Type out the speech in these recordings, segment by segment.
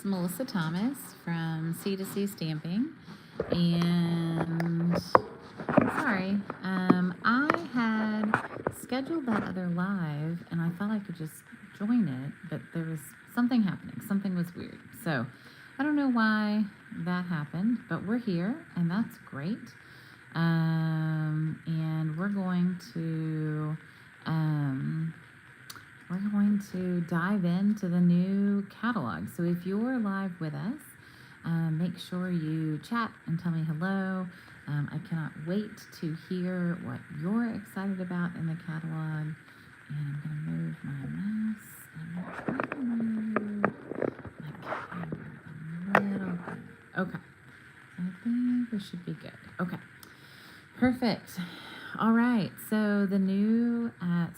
Melissa Thomas from C2C Stamping, and sorry, I had scheduled that other live, and I thought I could just join it, but there was something happening. Something was weird. So I don't know why that happened, but we're here, and that's great. And we're going to dive into the new catalog. So if you're live with us, make sure you chat and tell me hello. I cannot wait to hear what you're excited about in the catalog. And I'm going to move my mouse. I'm going to try to move my camera a little bit. Okay. So I think we should be good. Okay. Perfect. All right, so the new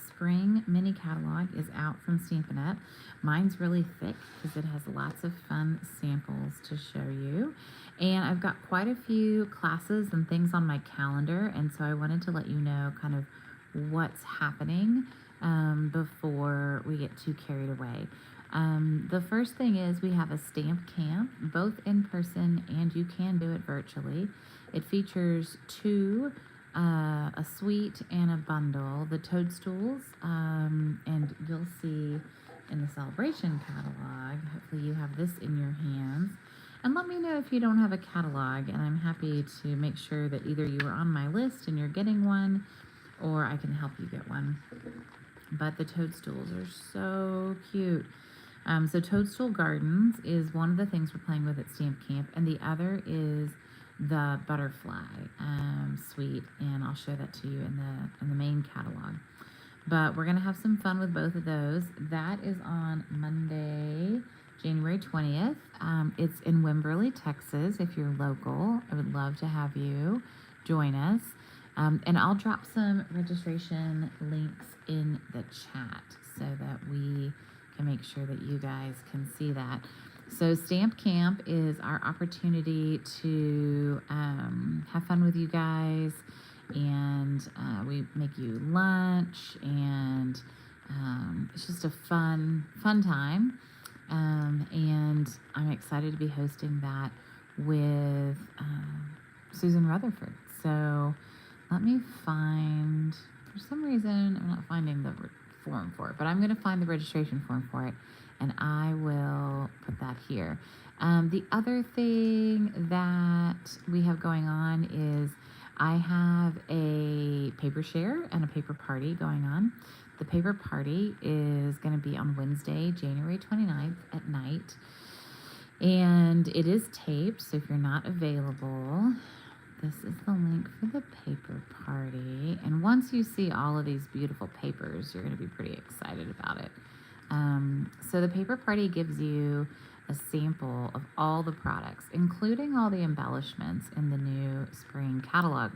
spring mini catalog is out from Stampin' Up. Mine's really thick because it has lots of fun samples to show you. And I've got quite a few classes and things on my calendar, and so I wanted to let you know kind of what's happening before we get too carried away. The first thing is we have a stamp camp, both in person and you can do it virtually. It features a suite and a bundle, the toadstools, and you'll see in the Sale-a-bration catalog. Hopefully you have this in your hands. And let me know if you don't have a catalog, and I'm happy to make sure that either you are on my list and you're getting one, or I can help you get one. But the toadstools are so cute. So Toadstool Gardens is one of the things we're playing with at Stamp Camp, and the other is the butterfly suite, and I'll show that to you in the main catalog. But we're gonna have some fun with both of those. That is on Monday, January 20th. It's in Wimberley, Texas. If you're local, I would love to have you join us. And I'll drop some registration links in the chat so that we can make sure that you guys can see that. So Stamp Camp is our opportunity to have fun with you guys, and we make you lunch, and it's just a fun time. And I'm excited to be hosting that with Susan Rutherford. So let me find, for some reason, I'm not finding the form for it, but I'm going to find the registration form for it, and I will put that here. The other thing that we have going on is I have a paper share and a paper party going on. The paper party is going to be on Wednesday, January 29th at night, and it is taped, so if you're not available, this is the link for the paper party. And once you see all of these beautiful papers, you're going to be pretty excited about it. So the paper party gives you a sample of all the products, including all the embellishments in the new spring catalog.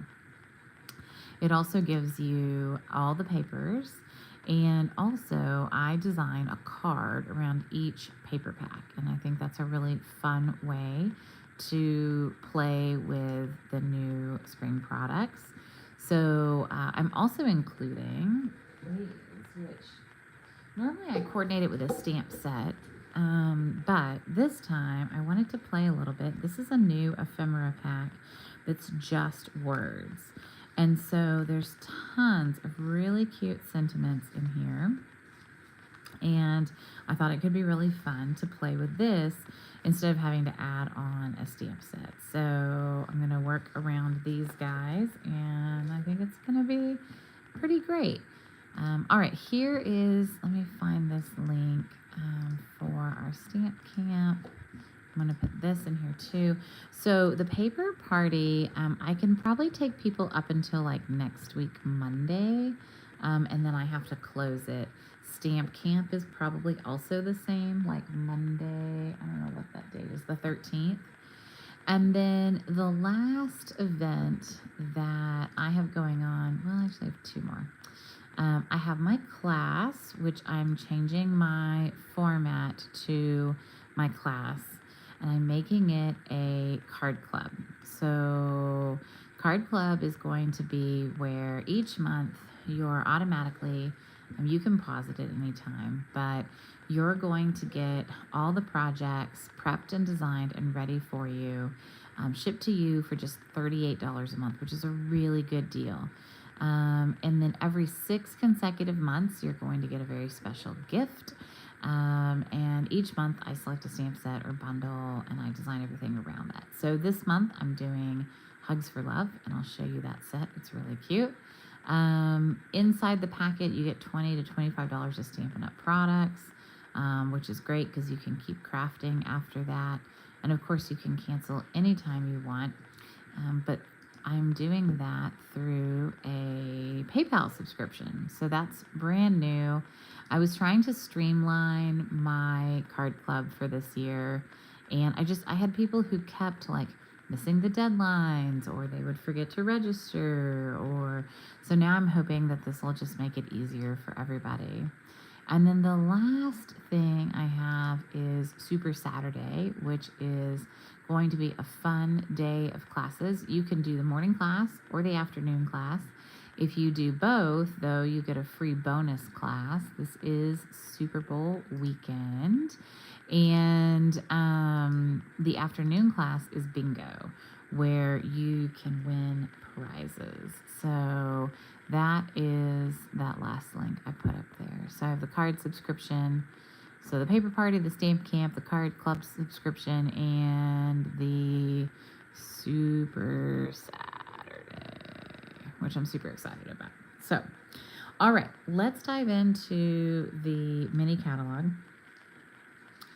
It also gives you all the papers, and also I design a card around each paper pack, and I think that's a really fun way to play with the new spring products. So I'm also including, normally I coordinate it with a stamp set, but this time I wanted to play a little bit. This is a new ephemera pack that's just words. And so there's tons of really cute sentiments in here. And I thought it could be really fun to play with this instead of having to add on a stamp set. So I'm going to work around these guys, and I think it's going to be pretty great. All right, here is, let me find this link for our Stamp Camp. I'm going to put this in here too. So the paper party, I can probably take people up until like next week, Monday, and then I have to close it. Stamp Camp is probably also the same, like Monday, I don't know what that date is, the 13th. And then the last event that I have going on, well, actually I have two more. I have my class, which I'm changing my format to my class, and I'm making it a card club. So card club is going to be where each month you're automatically, you can pause it at any time, but you're going to get all the projects prepped and designed and ready for you, shipped to you for just $38 a month, which is a really good deal. And then every 6 consecutive months, you're going to get a very special gift. And each month I select a stamp set or bundle and I design everything around that. So this month I'm doing Hugs for Love, and I'll show you that set. It's really cute. Inside the packet, you get $20 to $25 of Stampin' Up! Products, which is great because you can keep crafting after that. And of course, you can cancel anytime you want. But I'm doing that through a PayPal subscription. So that's brand new. I was trying to streamline my card club for this year. And I had people who kept like missing the deadlines, or they would forget to register, so now I'm hoping that this will just make it easier for everybody. And then the last thing I have is Super Saturday, which is going to be a fun day of classes. You can do the morning class or the afternoon class. If you do both, though, you get a free bonus class. This is Super Bowl weekend. And the afternoon class is bingo, where you can win prizes. So that is that last link I put up there. So I have the card subscription, so the paper party, the stamp camp, the card club subscription, and the Super Saturday, which I'm super excited about. So, all right, let's dive into the mini catalog.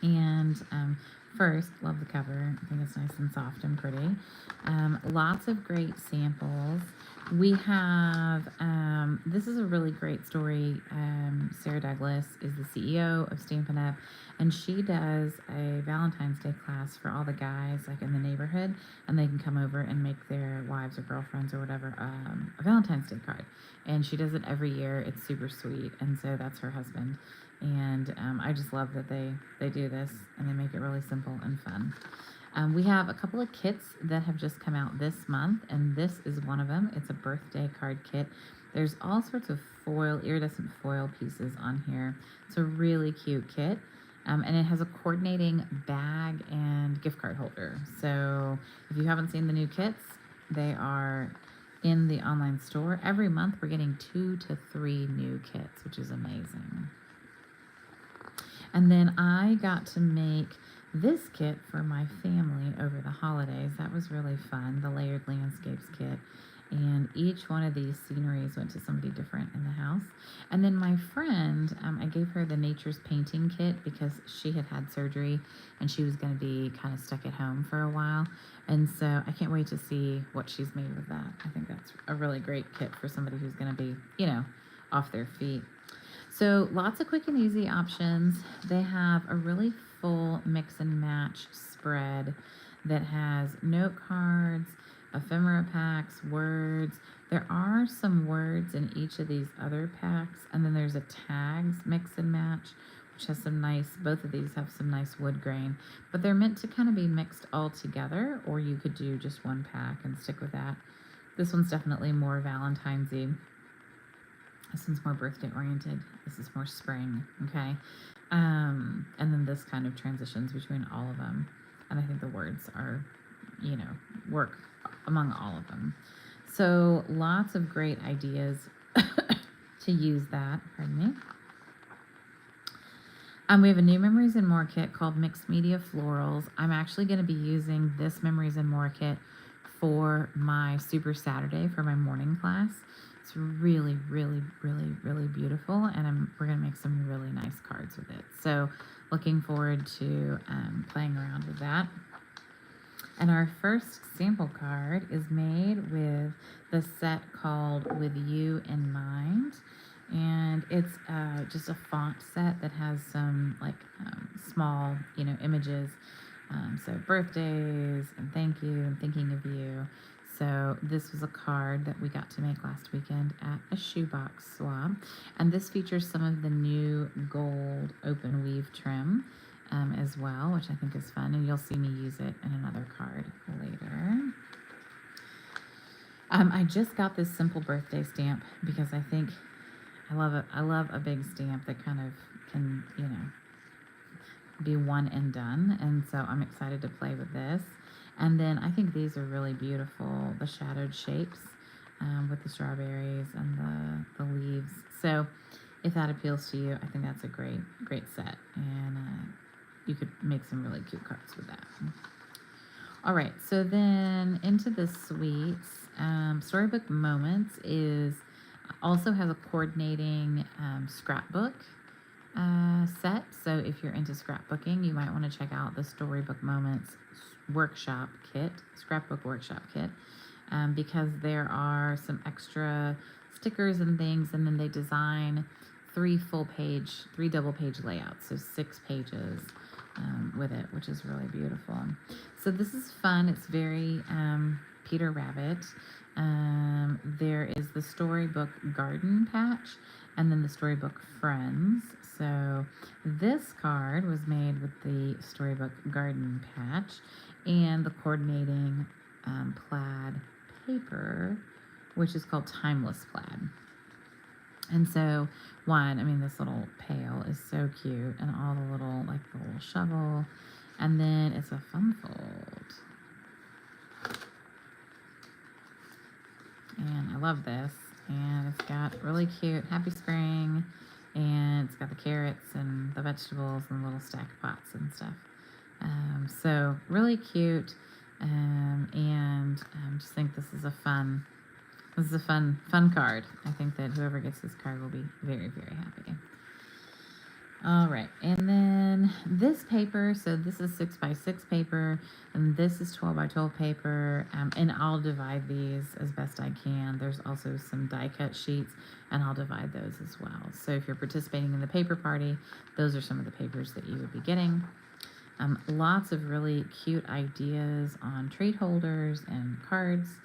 And first, love the cover. I think it's nice and soft and pretty. Lots of great samples. We have, this is a really great story. Sarah Douglas is the CEO of Stampin' Up! And she does a Valentine's Day class for all the guys like in the neighborhood, and they can come over and make their wives or girlfriends or whatever a Valentine's Day card. And she does it every year. It's super sweet. And so that's her husband. And I just love that they do this, and they make it really simple and fun. We have a couple of kits that have just come out this month, and this is one of them. It's a birthday card kit. There's all sorts of iridescent foil pieces on here. It's a really cute kit. And it has a coordinating bag and gift card holder. So if you haven't seen the new kits, they are in the online store. Every month we're getting 2 to 3 new kits, which is amazing. And then I got to make this kit for my family over the holidays. That was really fun, the Layered Landscapes kit. And each one of these sceneries went to somebody different in the house. And then my friend, I gave her the Nature's Painting kit because she had had surgery and she was going to be kind of stuck at home for a while. And so I can't wait to see what she's made with that. I think that's a really great kit for somebody who's going to be, off their feet. So lots of quick and easy options. They have a really full mix and match spread that has note cards, ephemera packs, words. There are some words in each of these other packs, and then there's a tags mix and match, which has both of these have some nice wood grain, but they're meant to kind of be mixed all together, or you could do just one pack and stick with that. This one's definitely more Valentine's-y. This one's more birthday oriented. This is more spring, okay? And then this kind of transitions between all of them. And I think the words are, work among all of them. So lots of great ideas to use that. Pardon me. We have a new Memories and More kit called Mixed Media Florals. I'm actually going to be using this Memories and More kit for my Super Saturday for my morning class. It's really, really, really, really beautiful, and we're going to make some really nice cards with it. So looking forward to playing around with that. And our first sample card is made with the set called With You in Mind. And it's just a font set that has some small, images. So birthdays and thank you and thinking of you. So this was a card that we got to make last weekend at a shoebox swap. And this features some of the new gold open weave trim as well, which I think is fun. And you'll see me use it in another card later. I just got this simple birthday stamp because I think I love it. I love a big stamp that kind of can, be one and done. And so I'm excited to play with this. And then I think these are really beautiful, the shadowed shapes with the strawberries and the leaves. So if that appeals to you, I think that's a great set. And you could make some really cute cards with that. All right, so then into the sweets. Storybook Moments also has a coordinating scrapbook set. So if you're into scrapbooking, you might want to check out the Storybook Moments workshop kit, scrapbook workshop kit, because there are some extra stickers and things, and then they design 3 double page layouts, so 6 pages with it, which is really beautiful. So this is fun. It's very Peter Rabbit. There is the Storybook Garden Patch, and then the Storybook Friends. So this card was made with the Storybook Garden Patch and the coordinating plaid paper, which is called Timeless Plaid. And so this little pail is so cute, and all the little shovel, and then it's a fun fold. And I love this, and it's got really cute Happy Spring, and it's got the carrots and the vegetables and little stack pots and stuff. So really cute, and just think this is a fun card. I think that whoever gets this card will be very, very happy. All right, and then this paper, so this is 6x6 paper, and this is 12x12 paper, and I'll divide these as best I can. There's also some die cut sheets, and I'll divide those as well. So if you're participating in the paper party, those are some of the papers that you would be getting. Lots of really cute ideas on treat holders and cards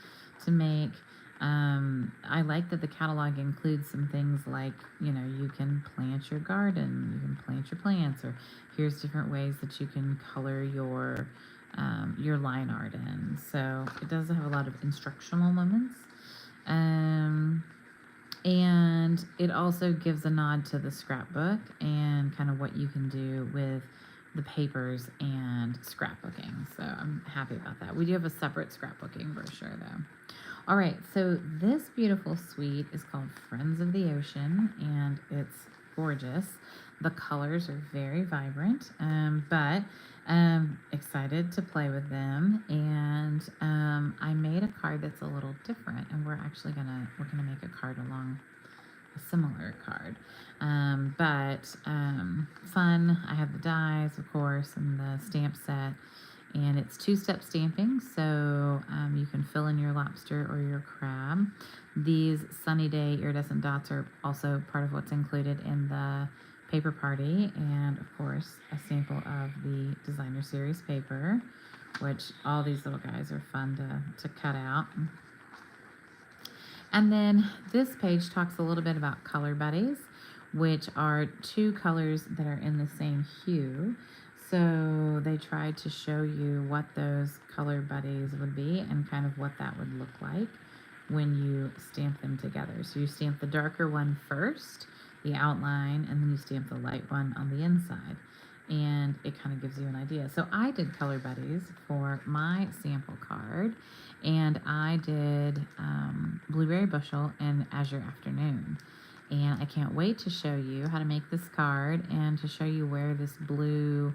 to make. I like that the catalog includes some things like, you can plant your garden, you can plant your plants, or here's different ways that you can color your line art in. So it does have a lot of instructional moments. And it also gives a nod to the scrapbook and kind of what you can do with the papers and scrapbooking. So I'm happy about that. We do have a separate scrapbooking brochure though. All right, so this beautiful suite is called Friends of the Ocean, and it's gorgeous. The colors are very vibrant, but excited to play with them. And I made a card that's a little different, and we're gonna make a card along a similar card, but fun. I have the dies, of course, and the stamp set. And it's 2-step stamping, so you can fill in your lobster or your crab. These Sunny Day iridescent dots are also part of what's included in the paper party, and of course a sample of the designer series paper, which all these little guys are fun to cut out. And then this page talks a little bit about color buddies, which are 2 colors that are in the same hue. So they tried to show you what those color buddies would be and kind of what that would look like when you stamp them together. So you stamp the darker one first, the outline, and then you stamp the light one on the inside. And it kind of gives you an idea. So I did color buddies for my sample card, and I did Blueberry Bushel and Azure Afternoon. And I can't wait to show you how to make this card and to show you where this blue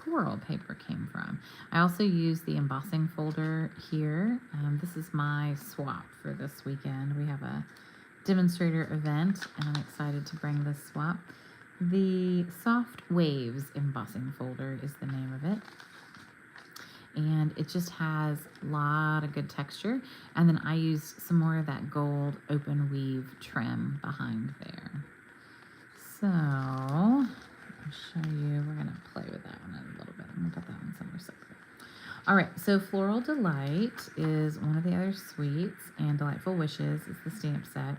coral paper came from. I also used the embossing folder here. This is my swap for this weekend. We have a demonstrator event, and I'm excited to bring this swap. The Soft Waves embossing folder is the name of it. And it just has a lot of good texture. And then I used some more of that gold open weave trim behind there. So I'll show you. We're going to play with that one a little bit. I'm going to put that one somewhere separate. All right, so Floral Delight is one of the other suites, and Delightful Wishes is the stamp set.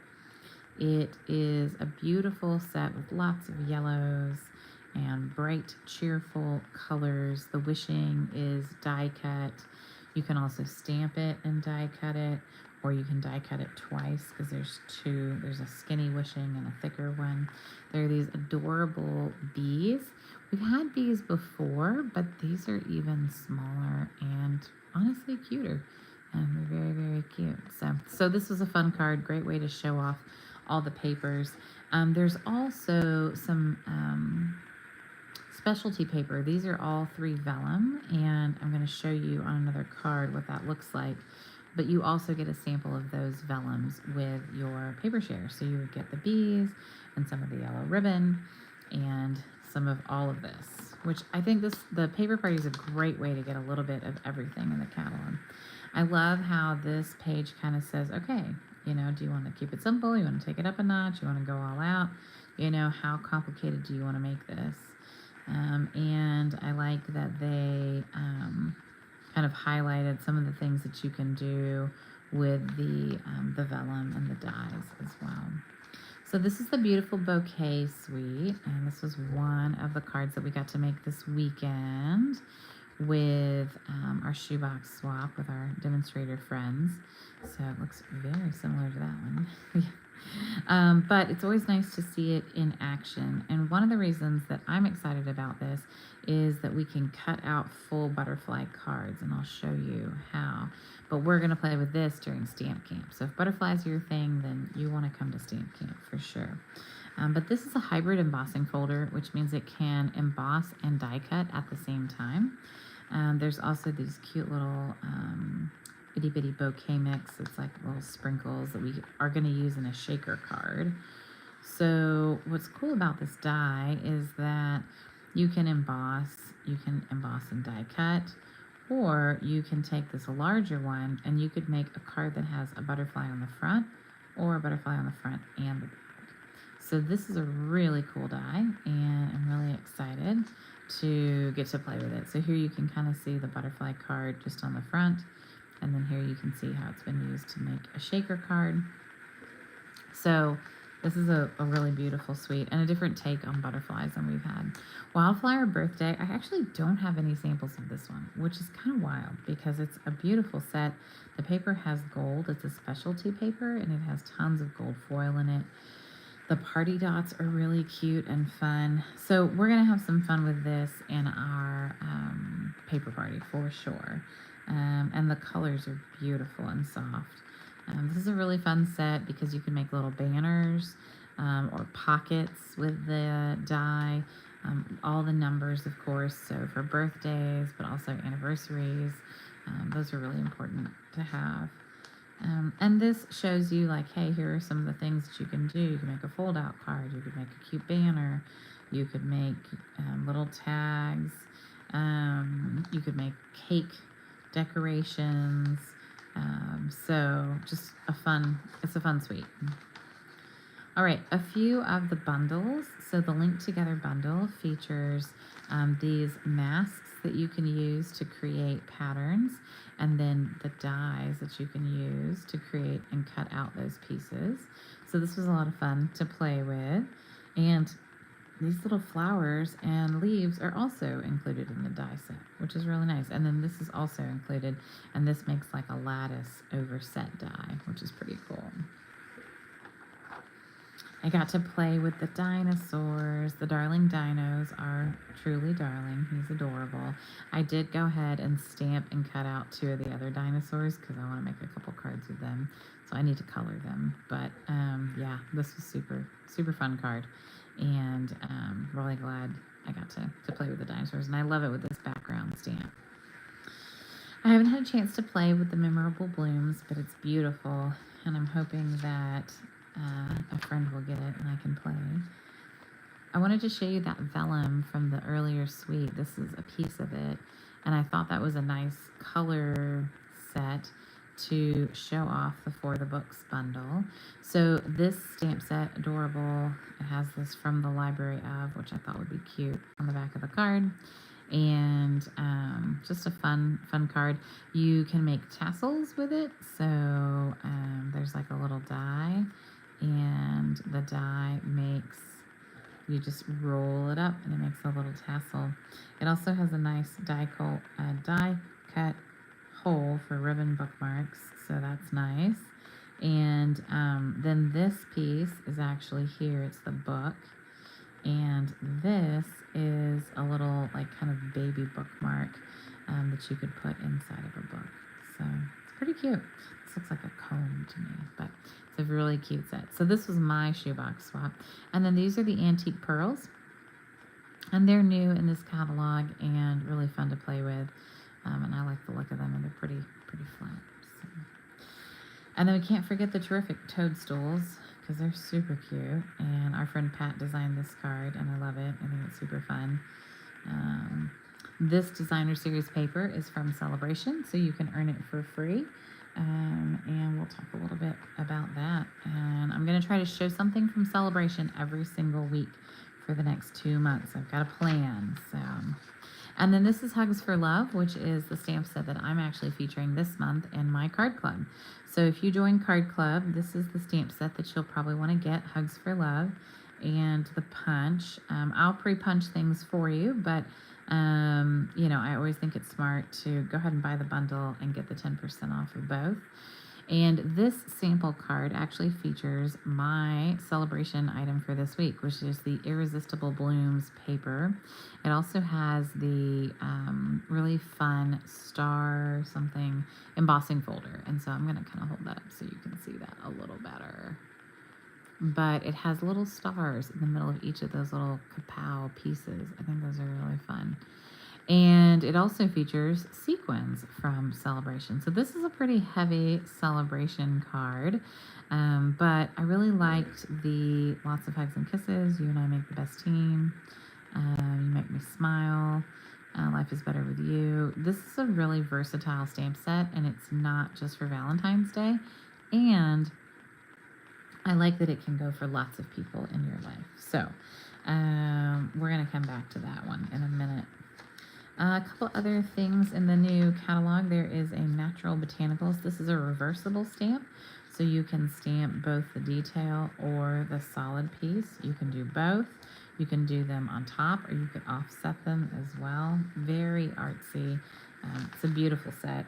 It is a beautiful set with lots of yellows and bright, cheerful colors. The wishing is die cut. You can also stamp it and die cut it, or you can die cut it twice because there's two. There's a skinny wishing and a thicker one. There are these adorable bees. We've had bees before, but these are even smaller and honestly cuter. And they're very, very cute. So this was a fun card. Great way to show off all the papers. There's also some specialty paper. These are all 3 vellum, and I'm going to show you on another card what that looks like. But you also get a sample of those vellums with your paper share. So you would get the bees and some of the yellow ribbon and some of all of this, which I think the paper party is a great way to get a little bit of everything in the catalog. I love how this page kind of says, okay, do you want to keep it simple? You want to take it up a notch? You want to go all out? How complicated do you want to make this? And I like that they kind of highlighted some of the things that you can do with the vellum and the dyes as well. So this is the beautiful bouquet suite, and this was one of the cards that we got to make this weekend with our shoebox swap with our demonstrator friends. So it looks very similar to that one. But it's always nice to see it in action. And one of the reasons that I'm excited about this is that we can cut out full butterfly cards, and I'll show you how. But we're going to play with this during stamp camp. So if butterflies are your thing, then you want to come to stamp camp for sure. But this is a hybrid embossing folder, which means it can emboss and die cut at the same time. There's also these cute little itty bitty bouquet mix. It's like little sprinkles that we are going to use in a shaker card. So what's cool about this die is that you can emboss and die cut, or you can take this larger one and you could make a card that has a butterfly on the front or a butterfly on the front and the back. So this is a really cool die, and I'm really excited to get to play with it. So here you can kind of see the butterfly card just on the front, and then here you can see how it's been used to make a shaker card. So this is a really beautiful suite and a different take on butterflies than we've had. Wildflower Birthday, I actually don't have any samples of this one, which is kind of wild because it's a beautiful set. The paper has gold. It's a specialty paper, and it has tons of gold foil in it. The party dots are really cute and fun. So we're going to have some fun with this in our paper party for sure. And the colors are beautiful and soft. This is a really fun set because you can make little banners or pockets with the die. All the numbers, of course, so for birthdays, but also anniversaries. Those are really important to have. And this shows you like, hey, here are some of the things that you can do. You can make a fold-out card. You could make a cute banner. You could make little tags. You could make cake decorations. So just it's a fun suite. All right, a few of the bundles. So the Link Together bundle features these masks that you can use to create patterns, and then the dies that you can use to create and cut out those pieces. So this was a lot of fun to play with. And these little flowers and leaves are also included in the die set, which is really nice. And then this is also included, and this makes like a lattice over set die, which is pretty cool. I got to play with the dinosaurs. The darling dinos are truly darling. He's adorable. I did go ahead and stamp and cut out 2 of the other dinosaurs because I want to make a couple cards with them. So I need to color them. But yeah, this was super fun card. And really glad I got to play with the dinosaurs. And I love it with this background stamp. I haven't had a chance to play with the memorable blooms, but it's beautiful. And I'm hoping that a friend will get it and I can play. I wanted to show you that vellum from the earlier suite. This is a piece of it, and I thought that was a nice color set to show off the For the Books bundle. So this stamp set, adorable. It has this From the Library of, which I thought would be cute on the back of the card. And just a fun card. You can make tassels with it. So there's like a little die, and the die makes, you just roll it up and it makes a little tassel. It also has a nice die cut hole for ribbon bookmarks, so that's nice. And then this piece is actually here. It's the book. And this is a little like kind of baby bookmark that you could put inside of a book. So it's pretty cute. This looks like a comb to me, but it's a really cute set. So this was my shoebox swap. And then these are the antique pearls. And they're new in this catalog and really fun to play with. And I like the look of them, and they're pretty flat. So. And then we can't forget the terrific toadstools, because they're super cute. And our friend Pat designed this card, and I love it. I think it's super fun. This designer series paper is from Sale-A-bration, so you can earn it for free. And we'll talk a little bit about that. And I'm going to try to show something from Sale-A-bration every single week for the next 2 months. I've got a plan. So, and then this is Hugs for Love, which is the stamp set that I'm actually featuring this month in my card club. So if you join Card Club, this is the stamp set that you'll probably want to get, Hugs for Love, and the punch. I'll pre-punch things for you, but you know, I always think it's smart to go ahead and buy the bundle and get the 10% off of both. And this sample card actually features my Sale-A-bration item for this week, which is the Irresistible Blooms paper. It also has the really fun star something embossing folder. And so I'm going to kind of hold that up so you can see that a little better. But it has little stars in the middle of each of those little kapow pieces. I think those are really fun. And it also features sequins from Sale-A-bration. So this is a pretty heavy Sale-A-bration card. But I really liked the lots of hugs and kisses. You and I make the best team. You make me smile. Life is better with you. This is a really versatile stamp set, and it's not just for Valentine's Day. And I like that it can go for lots of people in your life. So we're going to come back to that one in a minute. A couple other things in the new catalog. There is a Natural Botanicals. This is a reversible stamp, so you can stamp both the detail or the solid piece. You can do both. You can do them on top, or you could offset them as well. Very artsy. It's a beautiful set.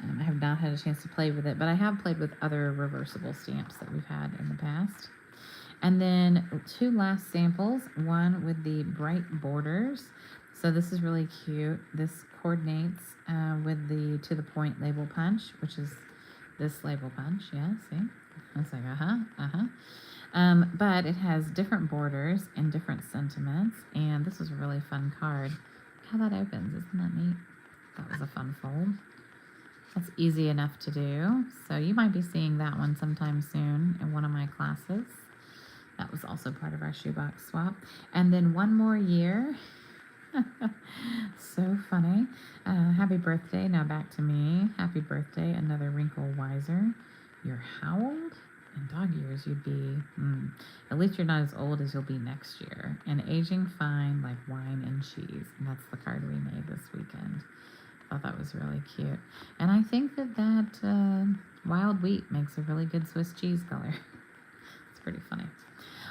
I have not had a chance to play with it, but I have played with other reversible stamps that we've had in the past. And then 2 last samples, one with the bright borders. So this is really cute. This coordinates with the To The Point label punch, which is this label punch. Yeah, see? I was like, but it has different borders and different sentiments. And this is a really fun card. Look how that opens. Isn't that neat? That was a fun fold. That's easy enough to do. So you might be seeing that one sometime soon in one of my classes. That was also part of our shoebox swap. And then one more year. So funny. Happy birthday. Now back to me. Happy birthday. Another wrinkle wiser. You're how old? In dog years, you'd be, at least you're not as old as you'll be next year. And aging fine like wine and cheese. And that's the card we made this weekend. I thought that was really cute. And I think that wild wheat makes a really good Swiss cheese color. It's pretty funny.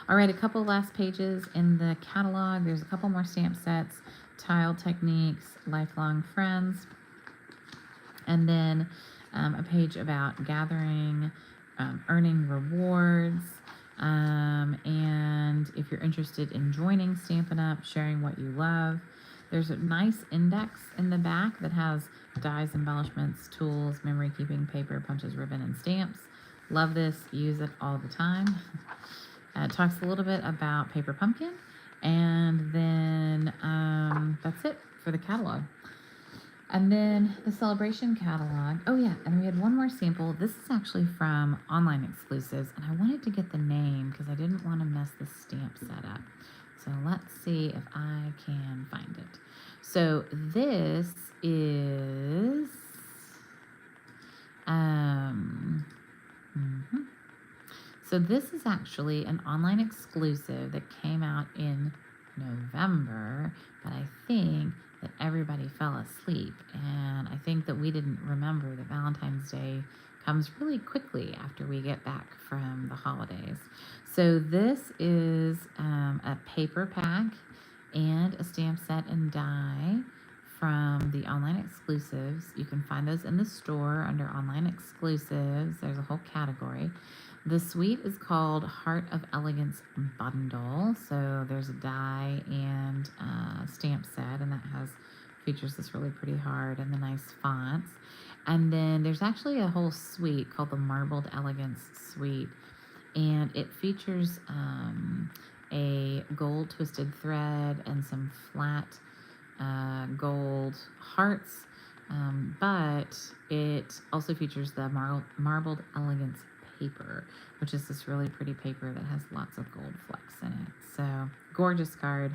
All right, a couple last pages in the catalog. There's a couple more stamp sets, Tile Techniques, Lifelong Friends, and then a page about gathering, earning rewards, and if you're interested in joining Stampin' Up, sharing what you love. There's a nice index in the back that has dies, embellishments, tools, memory keeping, paper, punches, ribbon, and stamps. Love this. Use it all the time. It talks a little bit about Paper Pumpkin, and then that's it for the catalog. And then the Sale-A-bration catalog. Oh yeah, and we had one more sample. This is actually from Online Exclusives, and I wanted to get the name because I didn't want to mess the stamp set up. So let's see if I can find it. So this is So this is actually an online exclusive that came out in November, but I think that everybody fell asleep, and I think that we didn't remember that Valentine's Day comes really quickly after we get back from the holidays. So this is a paper pack and a stamp set and die from the online exclusives. You can find those in the store under online exclusives. There's a whole category. The suite is called Heart of Elegance Bundle. So there's a die and stamp set, and that features this really pretty heart and the nice fonts. And then there's actually a whole suite called the Marbled Elegance Suite, and it features a gold twisted thread and some flat gold hearts, but it also features the Marbled Elegance paper, which is this really pretty paper that has lots of gold flecks in it. So gorgeous card.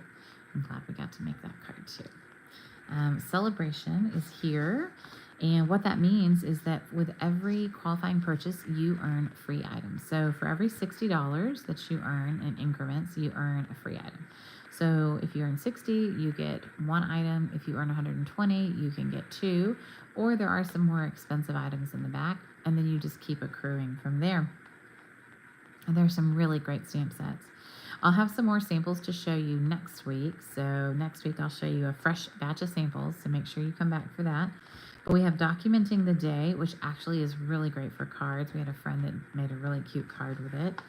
I'm glad we got to make that card too. Sale-A-bration is here, and what that means is that with every qualifying purchase, you earn free items. So for every $60 that you earn in increments, you earn a free item. So if you earn 60, you get one item. If you earn 120, you can get two, or there are some more expensive items in the back, and then you just keep accruing from there. And there's some really great stamp sets. I'll have some more samples to show you next week. So next week I'll show you a fresh batch of samples, so make sure you come back for that. But we have Documenting the Day, which actually is really great for cards. We had a friend that made a really cute card with it.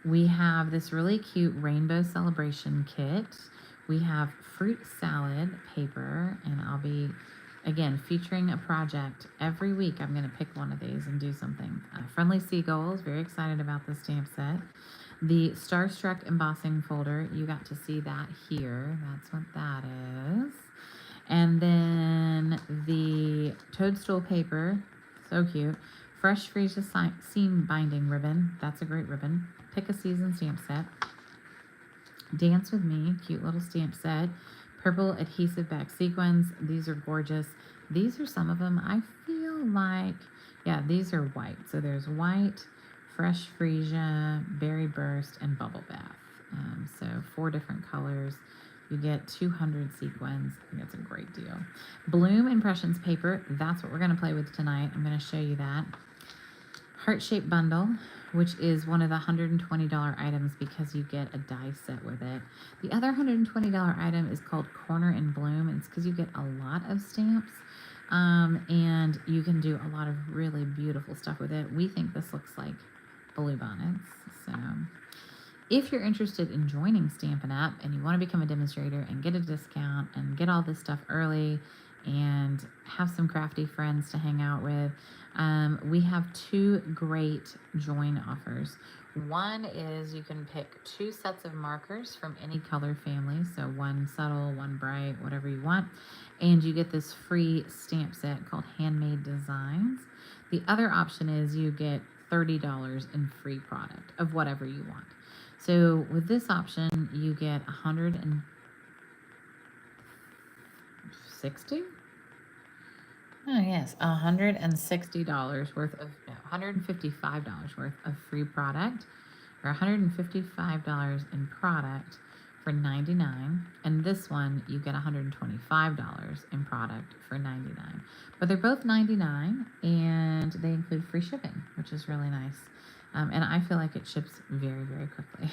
We have this really cute rainbow celebration kit. We have fruit salad paper, and I'll be, again, featuring a project every week. I'm going to pick one of these and do something. Friendly Seagulls, very excited about this stamp set. The Starstruck embossing folder, you got to see that here. That's what that is. And then the toadstool paper, so cute. Fresh Freesia seam binding ribbon, that's a great ribbon. Pick a Season stamp set. Dance with Me, cute little stamp set. Purple adhesive back sequins, these are gorgeous. These are some of them. I feel like, yeah, these are white. So there's white, Fresh Freesia, Berry Burst, and Bubble Bath. So 4 different colors. You get 200 sequins. I think that's a great deal. Bloom Impressions paper. That's what we're going to play with tonight. I'm going to show you that. Heart-shaped bundle, which is one of the $120 items because you get a die set with it. The other $120 item is called Corner and Bloom, and it's because you get a lot of stamps, and you can do a lot of really beautiful stuff with it. We think this looks like blue bonnets. So if you're interested in joining Stampin' Up! And you want to become a demonstrator and get a discount and get all this stuff early and have some crafty friends to hang out with, we have 2 great join offers. One is you can pick 2 sets of markers from any color family, so one subtle, one bright, whatever you want, and you get this free stamp set called Handmade Designs. The other option is you get $30 in free product of whatever you want. So with this option, you get $160? Oh yes, $160 worth of, no, $155 worth of free product, or $155 in product for $99. And this one, you get $125 in product for $99. But they're both $99, and they include free shipping, which is really nice. And I feel like it ships very, very quickly.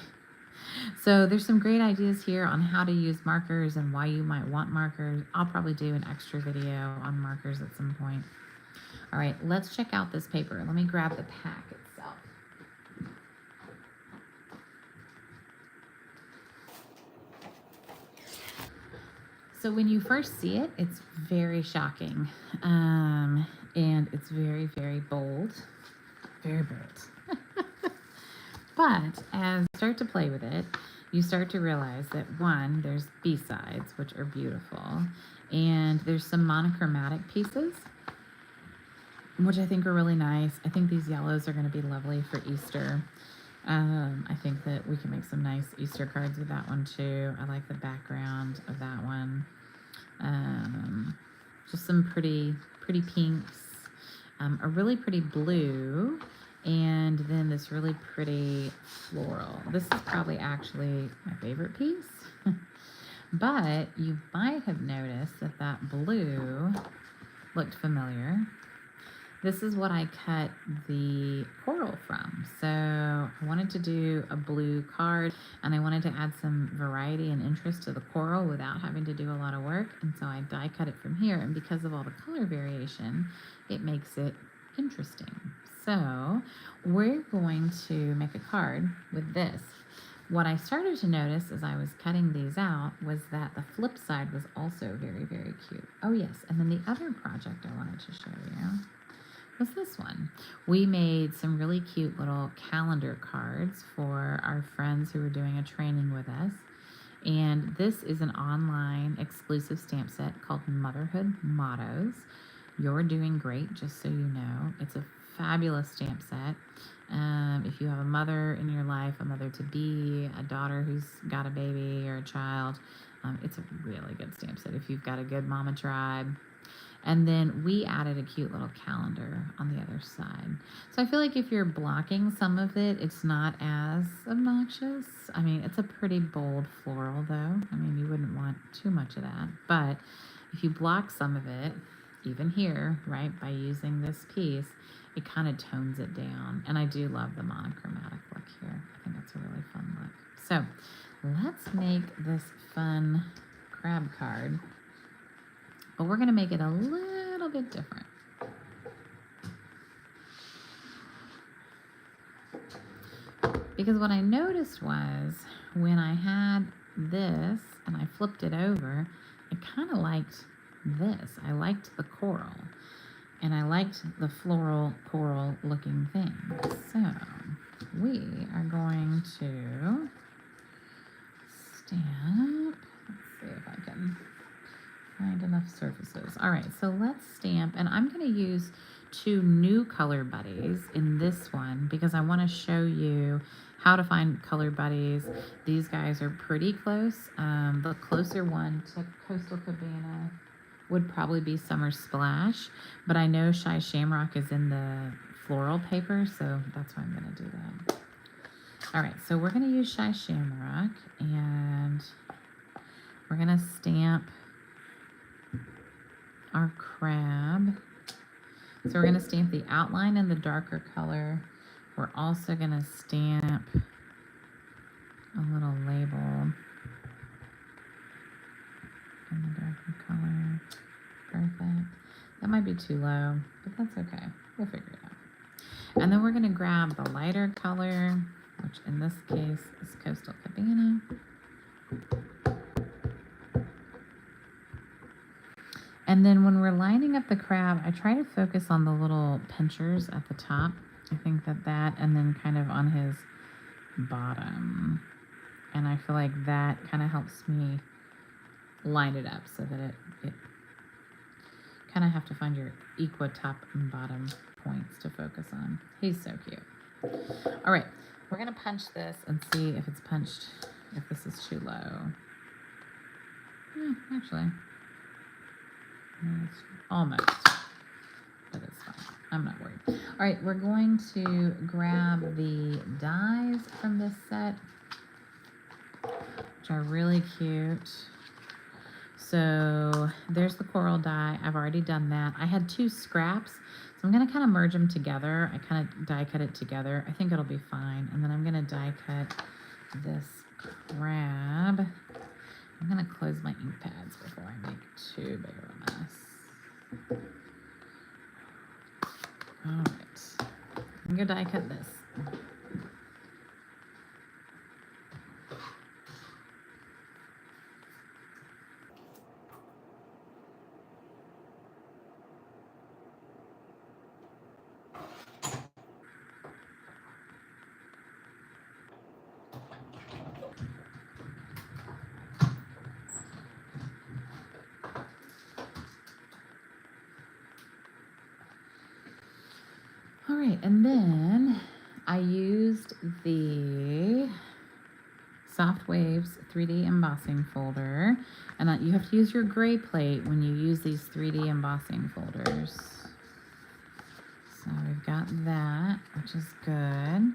So there's some great ideas here on how to use markers and why you might want markers. I'll probably do an extra video on markers at some point. All right, let's check out this paper. Let me grab the pack itself. So when you first see it, it's very shocking. And it's very, very bold. Very bold. But as you start to play with it, you start to realize that, one, there's B-sides, which are beautiful, and there's some monochromatic pieces, which I think are really nice. I think these yellows are going to be lovely for Easter. I think that we can make some nice Easter cards with that one too. I like the background of that one. Just some pretty pinks, a really pretty blue, and then this really pretty floral. This is probably actually my favorite piece. But you might have noticed that that blue looked familiar. This is what I cut the coral from. So I wanted to do a blue card, and I wanted to add some variety and interest to the coral without having to do a lot of work. And so I die cut it from here. And because of all the color variation, it makes it interesting. So we're going to make a card with this. What I started to notice as I was cutting these out was that the flip side was also very, very cute. Oh yes, and then the other project I wanted to show you was this one. We made some really cute little calendar cards for our friends who were doing a training with us. And this is an online exclusive stamp set called Motherhood Mottos. You're doing great, just so you know. It's a fabulous stamp set. If you have a mother in your life, a mother to be, a daughter who's got a baby or a child, it's a really good stamp set. If you've got a good mama tribe. And then we added a cute little calendar on the other side. So I feel like if you're blocking some of it, it's not as obnoxious. I mean, it's a pretty bold floral though. I mean, you wouldn't want too much of that. But if you block some of it, even here, right, by using this piece, it kind of tones it down. And I do love the monochromatic look here. I think it's a really fun look. So let's make this fun crab card. But we're going to make it a little bit different. Because what I noticed was when I had this and I flipped it over, I kind of liked this. I liked the coral. And I liked the floral coral looking thing. So we are going to stamp. Let's see if I can find enough surfaces. All right, so let's stamp, and I'm going to use 2 new color buddies in this one because I want to show you how to find color buddies. These guys are pretty close. The closer one to Coastal Cabana would probably be Summer Splash, but I know Shy Shamrock is in the floral paper, so that's why I'm going to do that. All right, so we're going to use Shy Shamrock, and we're going to stamp our crab. So we're going to stamp the outline in the darker color. We're also going to stamp a little label in the darker color. Perfect. That might be too low, but that's okay. We'll figure it out. And then we're going to grab the lighter color, which in this case is Coastal Cabana. And then when we're lining up the crab, I try to focus on the little pinchers at the top. I think that, and then kind of on his bottom. And I feel like that kind of helps me line it up so that it kind of have to find your equal top and bottom points to focus on. He's so cute. All right, we're going to punch this and see if it's punched, if this is too low. Actually. It's almost, but it's fine. I'm not worried. All right, we're going to grab the dies from this set, which are really cute. So there's the coral die. I've already done that. I had 2 scraps, so I'm going to kind of merge them together. I kind of die cut it together. I think it'll be fine. And then I'm going to die cut this crab. I'm going to close my ink pads before I make too big of a mess. All right. I'm going to die cut this. All right, and then I used the Soft Waves 3D embossing folder, and you have to use your gray plate when you use these 3D embossing folders. So we've got that, which is good.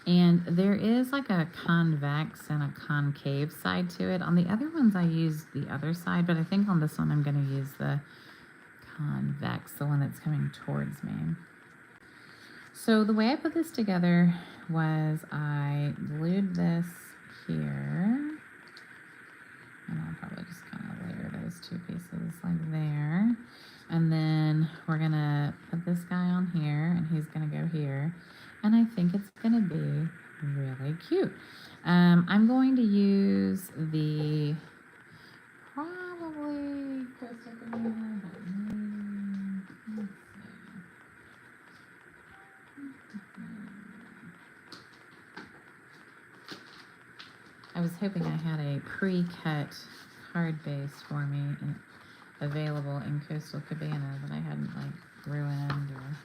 And there is like a convex and a concave side to it. On the other ones I used the other side, but I think on this one I'm going to use the convex, the one that's coming towards me. So the way I put this together was I glued this here, and I'll probably just kind of layer those two pieces like there. And then we're gonna put this guy on here, and he's gonna go here. And I think it's gonna be really cute. I'm going to use the probably Coastal Cabana, but maybe, let's see. I was hoping I had a pre-cut card base for me available in Coastal Cabana that I hadn't like ruined or.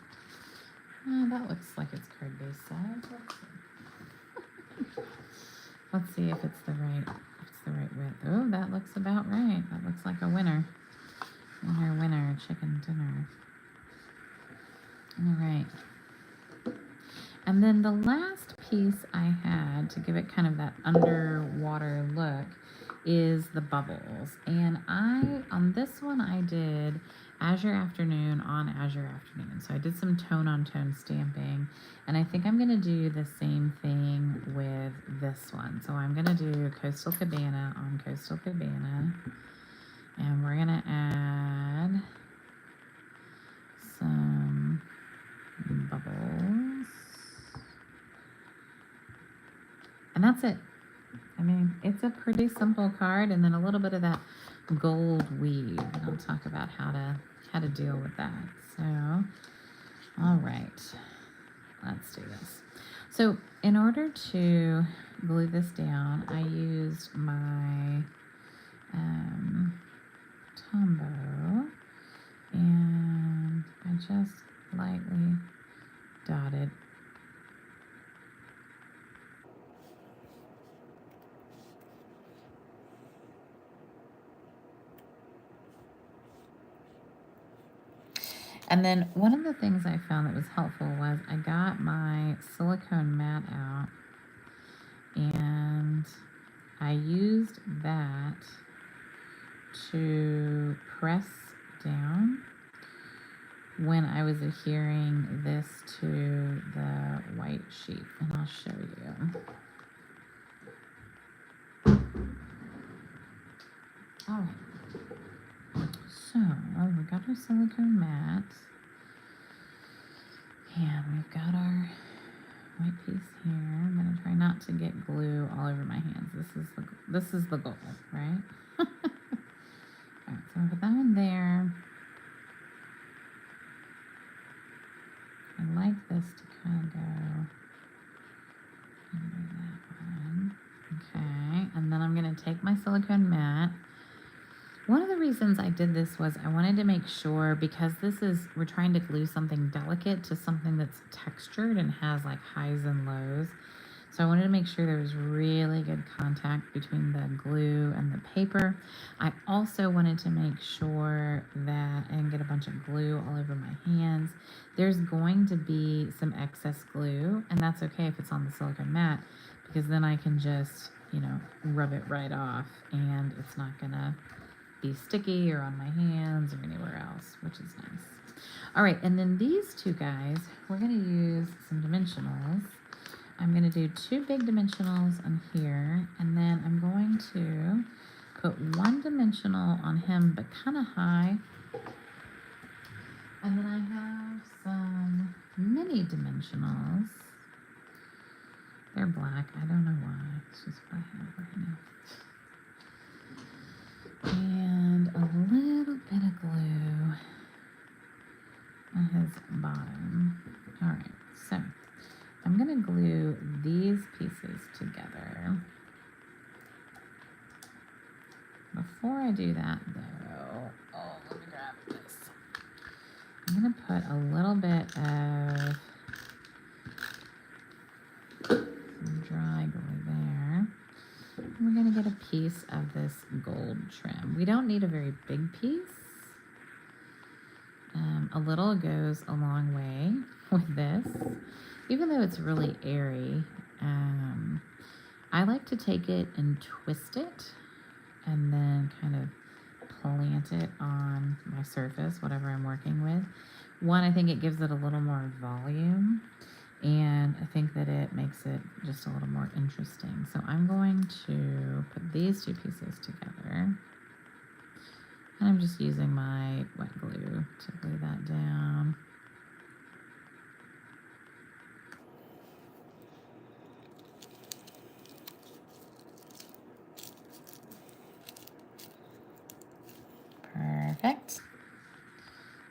That looks like it's card base size. Let's see if it's the right width. Oh, that looks about right. That looks like a winner. Winner, chicken dinner. All right. And then the last piece I had to give it kind of that underwater look is the bubbles. And on this one, I did Azure Afternoon on Azure Afternoon. So I did some tone-on-tone stamping. And I think I'm going to do the same thing with this one. So I'm going to do Coastal Cabana on Coastal Cabana. And we're going to add some bubbles. And that's it. I mean, it's a pretty simple card, and then a little bit of that gold weave. And I'll talk about how to deal with that. So, all right, let's do this. So in order to glue this down, I used my Tombow, and I just lightly dotted. And then one of the things I found that was helpful was I got my silicone mat out, and I used that to press down when I was adhering this to the white sheet, and I'll show you. All right. So we got our silicone mat, and we've got our white piece here. I'm gonna try not to get glue all over my hands. This is the goal, right? All right, so I'll put that one there. I like this to kind of go under that one. Okay, and then I'm gonna take my silicone mat. One of the reasons I did this was I wanted to make sure, because we're trying to glue something delicate to something that's textured and has like highs and lows. So I wanted to make sure there was really good contact between the glue and the paper. I also wanted to make sure that I didn't get a bunch of glue all over my hands. There's going to be some excess glue, and that's okay if it's on the silicone mat, because then I can just, rub it right off, and it's not gonna be sticky or on my hands or anywhere else, which is nice. All right, and then these two guys, we're gonna use some dimensionals. I'm gonna do 2 big dimensionals on here, and then I'm going to put 1 dimensional on him, but kind of high. And then I have some mini dimensionals. They're black, I don't know why, it's just what I have right now. And a little bit of glue on his bottom. All right, so I'm gonna glue these pieces together. Before I do that though, let me grab this. I'm gonna put a little bit of some dry glue there. We're going to get a piece of this gold trim. We don't need a very big piece. A little goes a long way with this. Even though it's really airy, I like to take it and twist it and then kind of plant it on my surface, whatever I'm working with. One, I think it gives it a little more volume, and I think that it makes it just a little more interesting. So I'm going to put these two pieces together. And I'm just using my wet glue to glue that down. Perfect.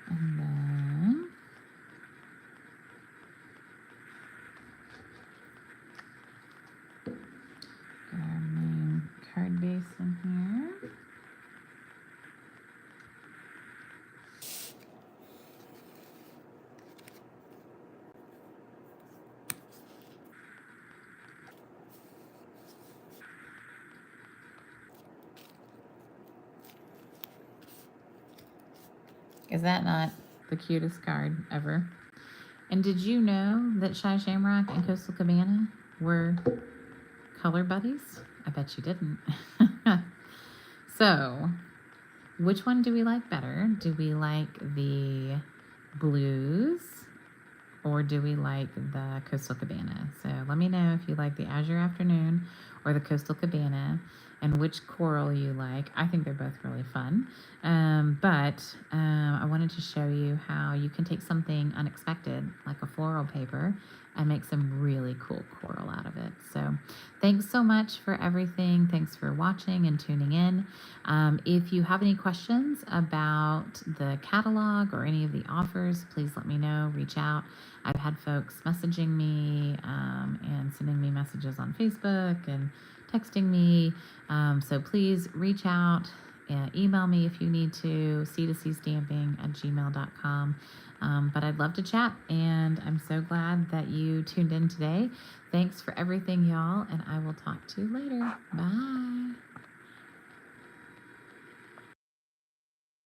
And then get our main card base in here. Is that not the cutest card ever? And did you know that Shy Shamrock and Coastal Cabana were color buddies? I bet you didn't. So, which one do we like better? Do we like the blues or do we like the Coastal Cabana? So let me know if you like the Azure Afternoon or the Coastal Cabana and which coral you like. I think they're both really fun. But I wanted to show you how you can take something unexpected like a floral paper and make some really cool coral out of it. So thanks so much for everything. Thanks for watching and tuning in. If you have any questions about the catalog or any of the offers, please let me know, reach out. I've had folks messaging me and sending me messages on Facebook and texting me. So please reach out, email me if you need to, c2cstamping@gmail.com. But I'd love to chat, and I'm so glad that you tuned in today. Thanks for everything, y'all, and I will talk to you later. Bye.